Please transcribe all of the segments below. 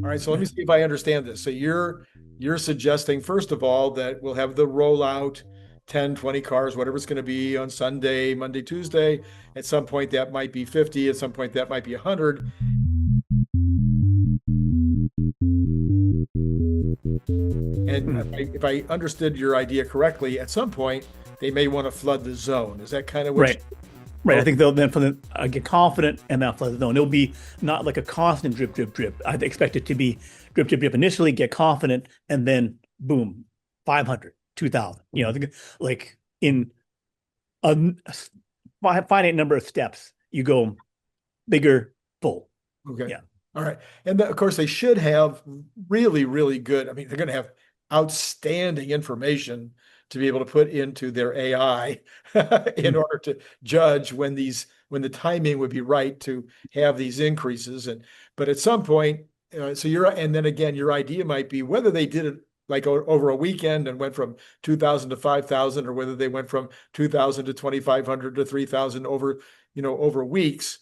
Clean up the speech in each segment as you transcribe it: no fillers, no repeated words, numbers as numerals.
All right, so let me see if I understand this. So you're suggesting, first of all, that we'll have the rollout, 10, 20 cars, whatever it's going to be on Sunday, Monday, Tuesday. At some point that might be 50, at some point that might be 100. And if I understood your idea correctly, at some point they may want to flood the zone. Is that kind of what Right. Right. I think they'll then get confident and not flood the zone. It'll be not like a constant drip, drip, drip. I'd expect it to be drip, drip, drip initially, get confident, and then boom, 500, 2,000. You know, like in a finite number of steps, you go bigger, full. Okay. Yeah. All right. And of course, they should have really, really good. I mean, they're going to have outstanding information to be able to put into their AI in order to judge when the timing would be right to have these increases. But at some point, and then again, your idea might be whether they did it like over a weekend and went from 2,000 to 5,000, or whether they went from 2,000 to 2,500 to 3,000 over weeks.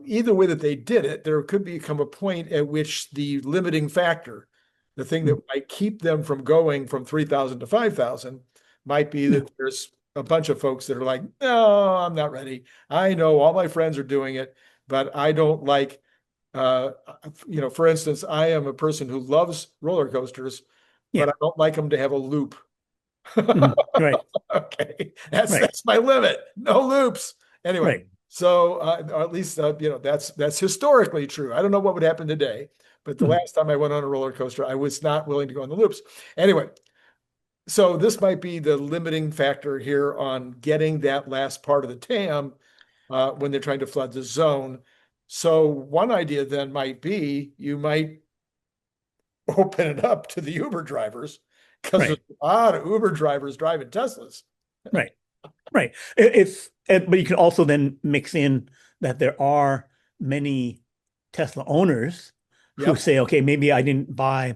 Either way that they did it, there could become a point at which the limiting factor, the thing that might keep them from going from 3,000 to 5,000, might be that there's a bunch of folks that are like, no, I'm not ready. I know all my friends are doing it, but I don't like, for instance, I am a person who loves roller coasters, but I don't like them to have a loop. Right. Okay. That's my limit. No loops. Anyway. Right. So, or at least, that's historically true. I don't know what would happen today, but the last time I went on a roller coaster, I was not willing to go on the loops. Anyway, so this might be the limiting factor here on getting that last part of the TAM when they're trying to flood the zone. So one idea then might be you might open it up to the Uber drivers, because there's a lot of Uber drivers driving Teslas. Right. Right. But you can also then mix in that there are many Tesla owners who say, okay, maybe I didn't buy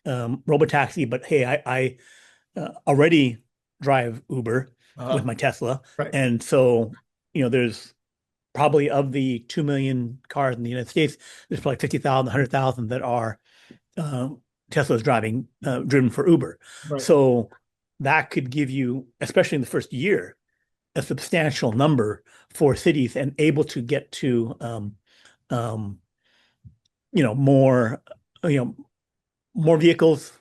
Robotaxi, but hey, I already drive Uber with my Tesla. Right. And so, there's probably, of the 2 million cars in the United States, there's probably 50,000, 100,000 that are Teslas driven for Uber. Right. So that could give you, especially in the first year, a substantial number for cities, and able to get to more vehicles,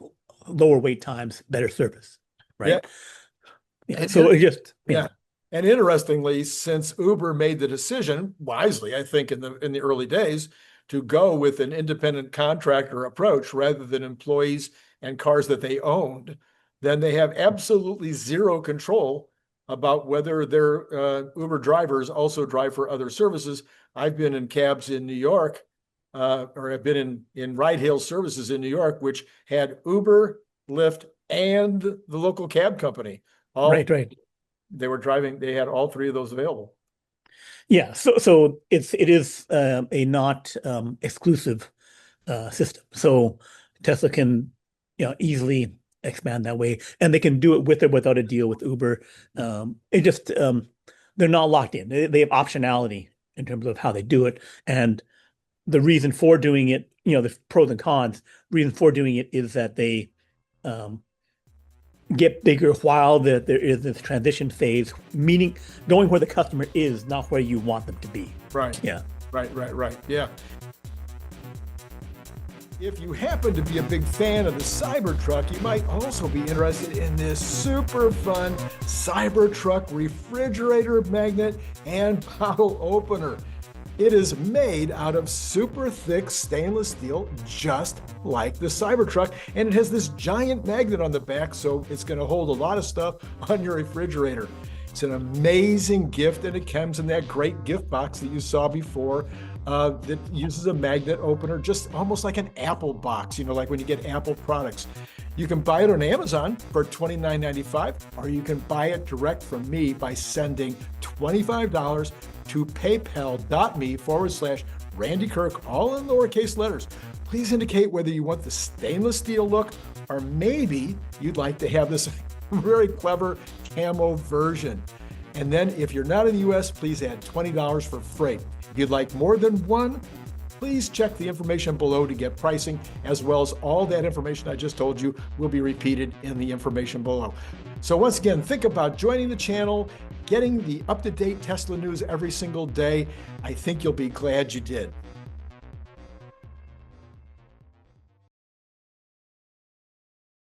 lower wait times, better service, right? Yeah. So it just And interestingly, since Uber made the decision wisely, I think in the early days, to go with an independent contractor approach rather than employees and cars that they owned, then they have absolutely zero control about whether their Uber drivers also drive for other services. I've been in cabs in New York, or I've been in ride-hail services in New York, which had Uber, Lyft, and the local cab company. Right. They were driving. They had all three of those available. Yeah. So it is a not exclusive system. So Tesla can easily expand that way, and they can do it with or without a deal with Uber. It just they're not locked in. They have optionality in terms of how they do it, and the reason for doing it, the pros and cons. Reason for doing it is that they get bigger while there is this transition phase, meaning going where the customer is, not where you want them to be. Right. Yeah. Right. Yeah. If you happen to be a big fan of the Cybertruck, you might also be interested in this super fun Cybertruck refrigerator magnet and bottle opener. It is made out of super thick stainless steel, just like the Cybertruck, and it has this giant magnet on the back, so it's going to hold a lot of stuff on your refrigerator. It's an amazing gift, and it comes in that great gift box that you saw before that uses a magnet opener, just almost like an Apple box, like when you get Apple products. You can buy it on Amazon for $29.95, or you can buy it direct from me by sending $25 to paypal.me/Randy Kirk, all in lowercase letters. Please indicate whether you want the stainless steel look, or maybe you'd like to have this very clever camo version. And then if you're not in the US, please add $20 for freight. If you'd like more than one, please check the information below to get pricing, as well as all that information I just told you will be repeated in the information below. So once again, think about joining the channel, getting the up-to-date Tesla news every single day. I think you'll be glad you did.